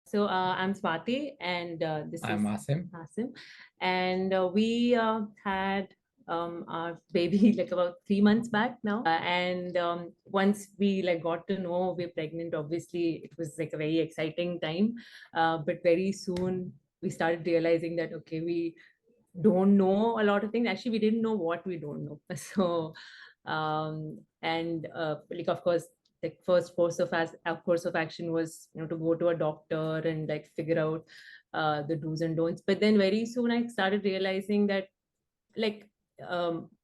So I'm Swati, and this I'm is Asim. Asim, and we had our baby like about 3 months back now. And once we like got to know we're pregnant, obviously it was like a very exciting time. But very soon we started realizing that okay, we don't know a lot of things. Actually, we didn't know what we don't know. So, and like of course, the first course of as our course of action was to go to a doctor and like figure out the do's and don'ts. But then very soon I started realizing that like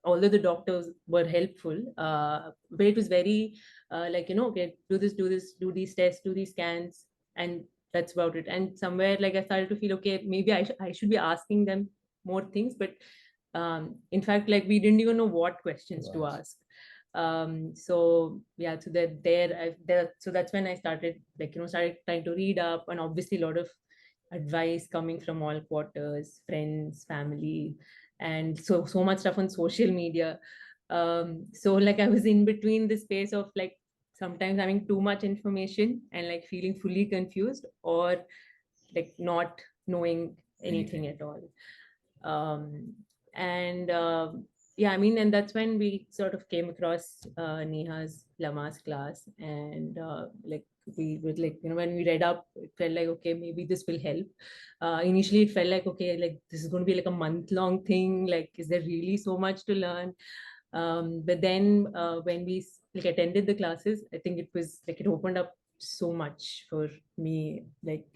although the doctors were helpful, but it was very like okay, do this, do these tests, do these scans, and that's about it. And somewhere like I started to feel okay, maybe I should be asking them more things, but in fact like we didn't even know what questions to ask. So yeah, so that so that's when I started like started trying to read up, and obviously a lot of advice coming from all quarters, friends, family, and so much stuff on social media. So like I was in between the space of like sometimes having too much information and like feeling fully confused, or like not knowing anything at all. um, and yeah, I mean, and that's when we sort of came across Neha's Lamaze class, and like we would like when we read up, it felt like okay, maybe this will help. Initially, it felt like okay, like this is going to be like a month-long thing. Like, is there really so much to learn? But then when we like attended the classes, I think it was like it opened up so much for me. Like,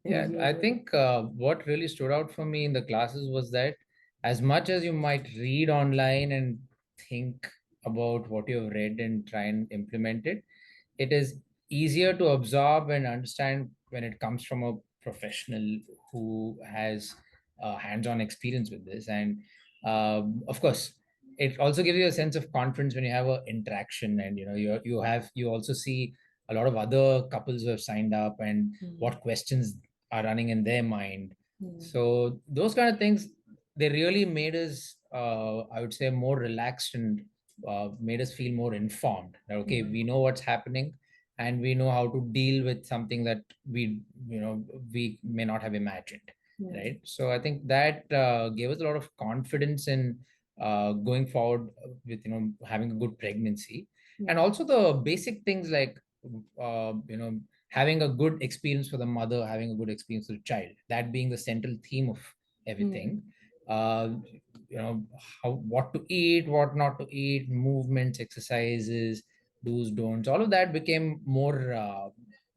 I Yeah, really I enjoyed it. think what really stood out for me in the classes was that as much as you might read online and think about what you have read and try and implement it, it is easier to absorb and understand when it comes from a professional who has hands-on experience with this. And of course, it also gives you a sense of confidence when you have an interaction, and you also see a lot of other couples who have signed up and Mm. what questions are running in their mind. Mm. So those kind of things, they really made us, I would say, more relaxed and made us feel more informed. That, okay, Mm. we know what's happening, and we know how to deal with something that we may not have imagined, Yeah. right? So I think that gave us a lot of confidence in going forward with having a good pregnancy, Yeah. and also the basic things like having a good experience for the mother, having a good experience for the child, that being the central theme of Mm. everything. uh, what to eat, what not to eat, movements, exercises, do's, don'ts, all of that became more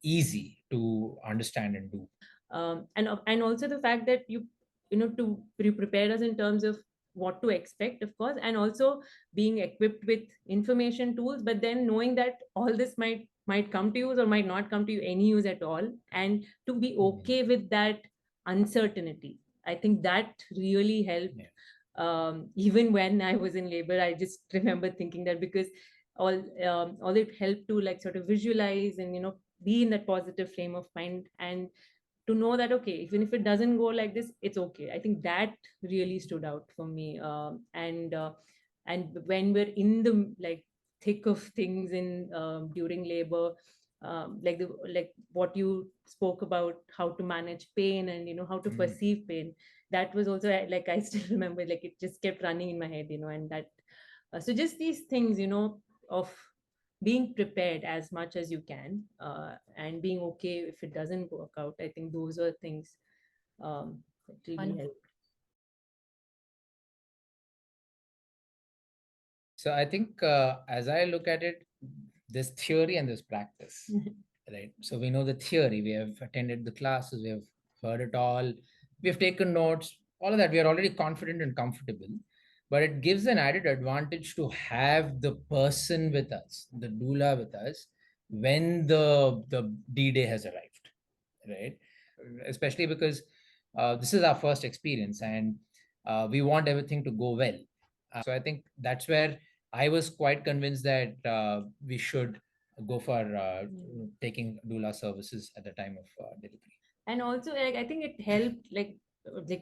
easy to understand and do. And also the fact that to prepare us in terms of what to expect, of course, and also being equipped with information tools, but then knowing that all this might come to use or might not come to you any use at all, and to be okay with that uncertainty. I think that really helped. Yeah. Even when I was in labor, I just remember thinking that because all it helped to like sort of visualize and be in that positive frame of mind, and to know that okay, even if it doesn't go like this, it's okay. I think that really stood out for me. And when we're in the like thick of things in during labor, like what you spoke about, how to manage pain and how to Mm. perceive pain, that was also like I still remember, like it just kept running in my head, and that so just these things, of being prepared as much as you can, and being okay if it doesn't work out. I think those are things that really help. So I think as I look at it, there's theory and there's practice, right? So we know the theory, we have attended the classes, we have heard it all, we have taken notes, all of that. We are already confident and comfortable. But it gives an added advantage to have the person with us, the doula with us, when the D-Day has arrived, right? Especially because this is our first experience, and we want everything to go well. So I think that's where I was quite convinced that we should go for taking doula services at the time of delivery. And also like I think it helped, like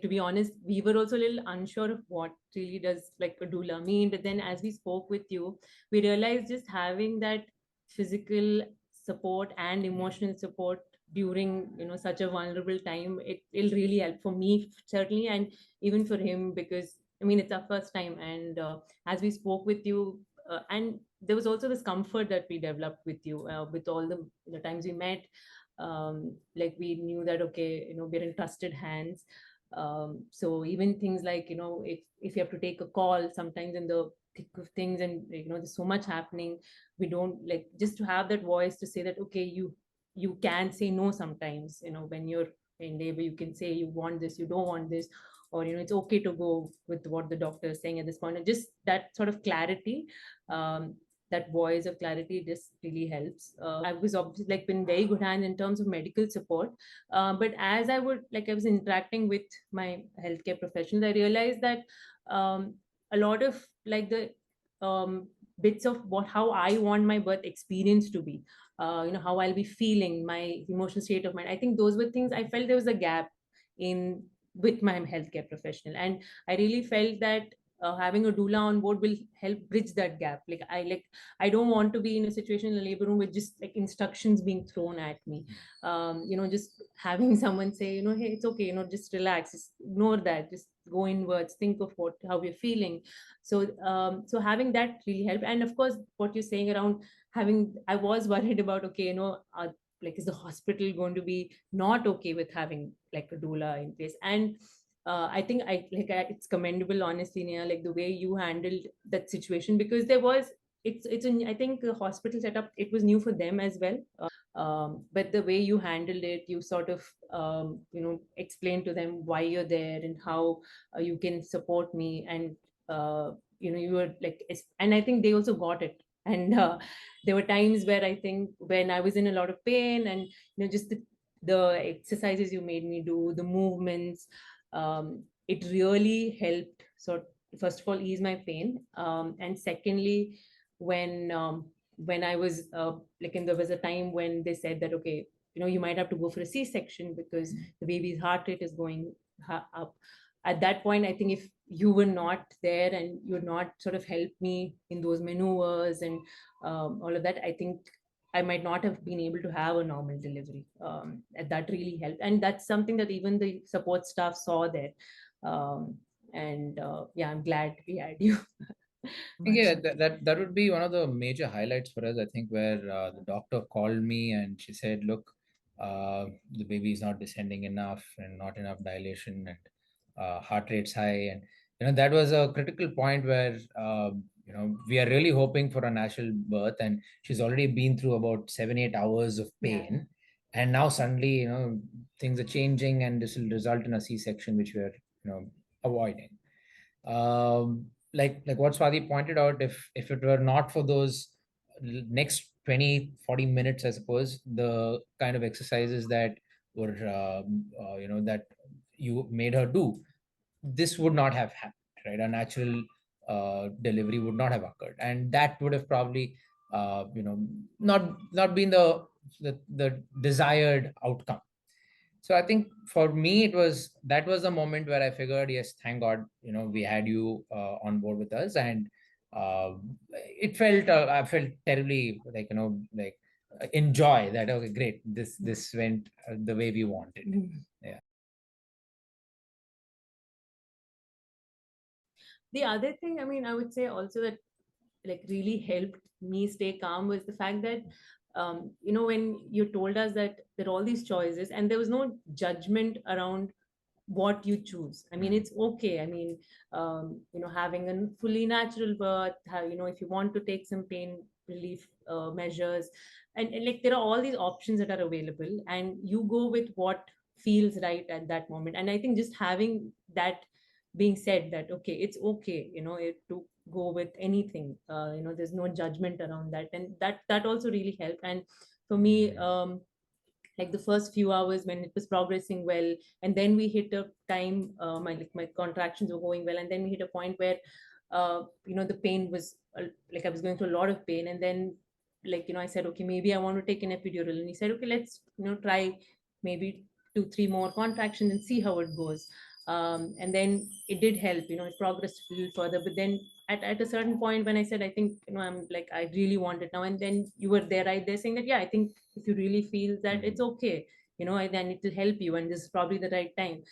to be honest, we were also a little unsure of what really does like a doula mean, but then as we spoke with you, we realized just having that physical support and emotional support during such a vulnerable time, it'll really help for me certainly, and even for him, because I mean it's our first time. And as we spoke with you, and there was also this comfort that we developed with you, with all the times we met. Like we knew that okay, we're in trusted hands. So even things like, if you have to take a call sometimes in the thick of things, and there's so much happening, we don't like just to have that voice to say that okay, you can say no sometimes. When you're in labor, you can say you want this, you don't want this, or it's okay to go with what the doctor is saying at this point. And just that sort of clarity, um, that voice of clarity just really helps. I was obviously like been very good hand in terms of medical support, but as I was interacting with my healthcare professionals, I realized that um, a lot of like the um, bits of what how I want my birth experience to be, how I'll be feeling, my emotional state of mind. I think those were things I felt there was a gap in with my healthcare professional, and I really felt that having a doula on board will help bridge that gap. I don't want to be in a situation in a labor room with just like instructions being thrown at me. Just having someone say, hey, it's okay, just relax, just ignore that, just go inwards, think of how we're feeling. So having that really helped. And of course, what you're saying around having, I was worried about, okay, like is the hospital going to be not okay with having like a doula in place? And I think it's commendable, honestly, Neha, like the way you handled that situation, because there was I think the hospital setup, it was new for them as well. But the way you handled it, you sort of explained to them why you're there and how you can support me. And you were like, and I think they also got it. And there were times where I think when I was in a lot of pain, and just the exercises you made me do, the movements, it really helped. So first of all, ease my pain, and secondly, when when I was like, and there was a time when they said that okay, you might have to go for a C-section because the baby's heart rate is going up. At that point, I think if you were not there and you're not sort of helped me in those maneuvers and all of that, I think I might not have been able to have a normal delivery. And that really helped, and that's something that even the support staff saw there. um, and yeah, I'm glad we had you. Yeah, that would be one of the major highlights for us, I think, where the doctor called me and she said, "Look, the baby is not descending enough and not enough dilation, and heart rate's high." And that was a critical point where we are really hoping for a natural birth, and she's already been through about 7-8 hours of Yeah. pain, and now suddenly things are changing, and this will result in a C-section, which we are avoiding. Like what Swati pointed out, if it were not for those next 20-40 minutes, I suppose, the kind of exercises that were that you made her do, this would not have happened, right? A natural delivery would not have occurred, and that would have probably not been the desired outcome. So I think for me, that was the moment where I figured, yes, thank God, we had you on board with us. And uh, I felt terribly like, enjoy that. Okay, great. This went the way we wanted. Yeah. The other thing, I mean, I would say also that like really helped me stay calm was the fact that when you told us that there are all these choices and there was no judgment around what you choose. I mean, it's okay. I mean, having a fully natural birth, if you want to take some pain relief measures, and like there are all these options that are available, and you go with what feels right at that moment. And I think just having that being said, that okay, it's okay, to go with anything, there's no judgment around that, and that also really helped. And for me, like the first few hours when it was progressing well, and then we hit a time, my contractions were going well, and then we hit a point where the pain was like I was going through a lot of pain. And then like I said, okay, maybe I want to take an epidural, and he said, okay, let's try maybe 2 3 more contractions and see how it goes. And then it did help, it progressed a little further. But then at a certain point when I said, I think, I'm like, I really want it now. And then you were there right there saying that, yeah, I think if you really feel that it's okay, then it will help you. And this is probably the right time.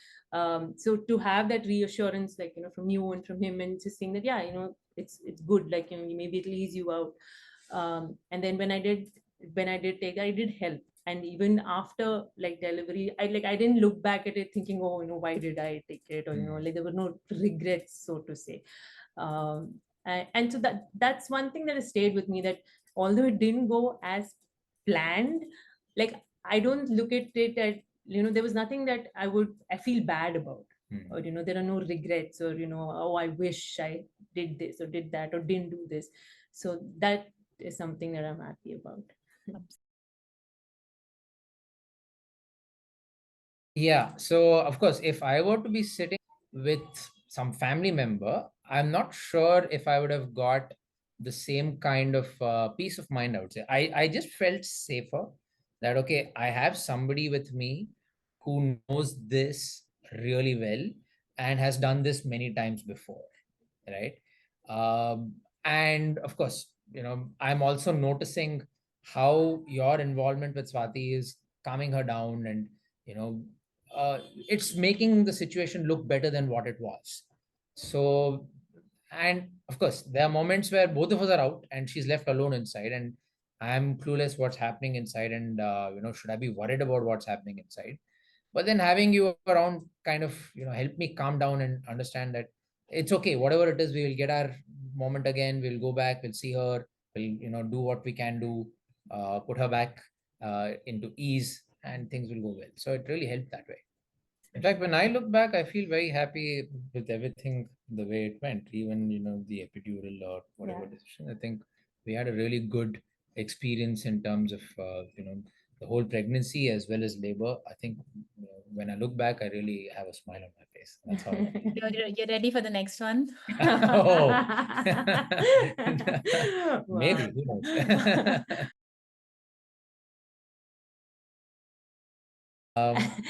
So to have that reassurance, like, from you and from him, and just saying that, yeah, it's good, like, maybe it'll ease you out. And then when I did take, I did help. And even after like delivery, I didn't look back at it thinking, oh, why did I take it, or like there were no regrets, so to say. And so that's one thing that has stayed with me, that although it didn't go as planned, like, I don't look at it at, there was nothing that I feel bad about. Or there are no regrets, or oh, I wish I did this or did that or didn't do this. So that is something that I'm happy about. Yeah. So, of course, if I were to be sitting with some family member, I'm not sure if I would have got the same kind of peace of mind, I would say. I just felt safer that, okay, I have somebody with me who knows this really well and has done this many times before, right? And of course, I'm also noticing how your involvement with Swati is calming her down, and you know it's making the situation look better than what it was. So, and of course, there are moments where both of us are out and she's left alone inside, and I'm clueless what's happening inside, and should I be worried about what's happening inside? But then having you around kind of help me calm down and understand that it's okay, whatever it is, we will get our moment again, we'll go back, we'll see her, we'll do what we can do, put her back into ease, and things will go well. So it really helped that way. In fact, when I look back, I feel very happy with everything the way it went, even the epidural or whatever decision. I think we had a really good experience in terms of the whole pregnancy as well as labor. I think when I look back, I really have a smile on my face. That's how it went. You're ready for the next one? Oh, Wow. maybe, who knows?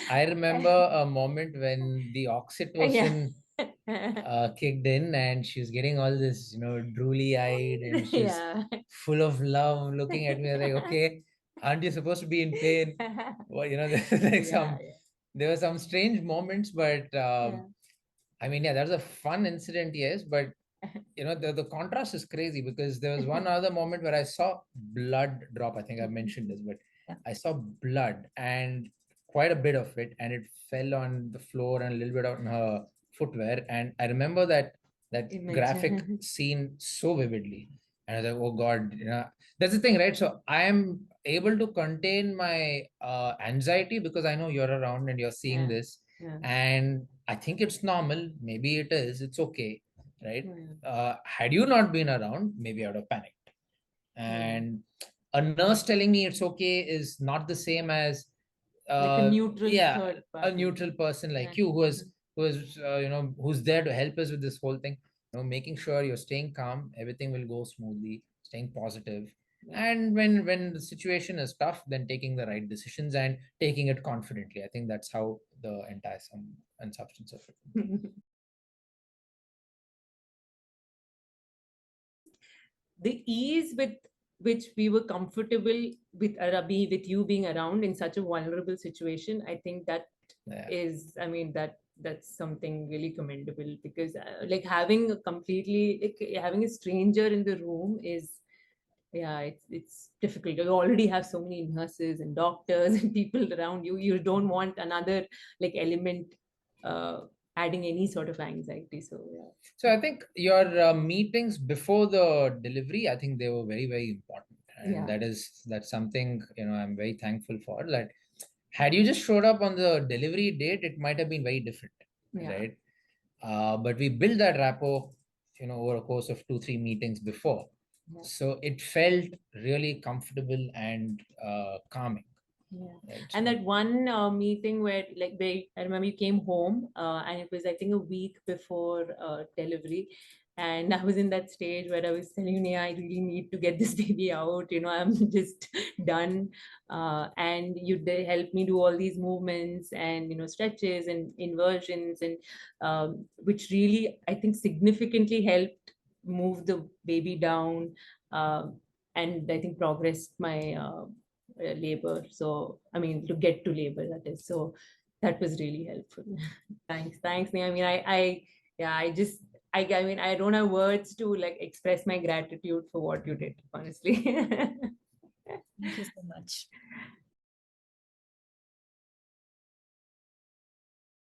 I remember a moment when the oxytocin kicked in, and she was getting all this, drooly eyed, and she's Yeah. full of love looking at me. I was like, okay, aren't you supposed to be in pain? Well, there's like there were some strange moments, but I mean, yeah, that was a fun incident, yes, but the contrast is crazy, because there was one other moment where I saw blood drop. I think I mentioned this, but I saw blood, and quite a bit of it, and it fell on the floor and a little bit on her footwear. And I remember that graphic scene so vividly. And I was like, oh God, that's the thing, right? So I am able to contain my anxiety because I know you're around and you're seeing this. And I think it's normal. Maybe it is. It's okay, right? Had you not been around, maybe I would have panicked. And a nurse telling me it's okay is not the same as like a neutral third party. a neutral person like you who is who's there to help us with this whole thing. Making sure you're staying calm, everything will go smoothly, staying positive. And when the situation is tough, then taking the right decisions and taking it confidently. I think that's how the entire sum and substance of it. The ease with which we were comfortable with Rabi, with you being around in such a vulnerable situation, I think that is, I mean, that's something really commendable, because like having having a stranger in the room is, yeah, it's difficult. You already have so many nurses and doctors and people around you. You don't want another like element uh, adding any sort of anxiety. So yeah. So I think your meetings before the delivery, I think they were very, very important, and that's something I'm very thankful for. That had you just showed up on the delivery date, it might have been very different, right? But we built that rapport, over a course of 2, 3 meetings before, so it felt really comfortable and calming. Right? And that one meeting where I remember you came home and it was, I think, a week before delivery, And I was in that stage where I was telling you, Neha, I really need to get this baby out. I'm just done. And they helped me do all these movements and, stretches and inversions, and which really, I think, significantly helped move the baby down. Uh, and I think progressed my labor. So, I mean, to get to labor, that is. So that was really helpful. Thanks, Neha. I mean, yeah, I mean, I don't have words to like express my gratitude for what you did, honestly. Thank you so much.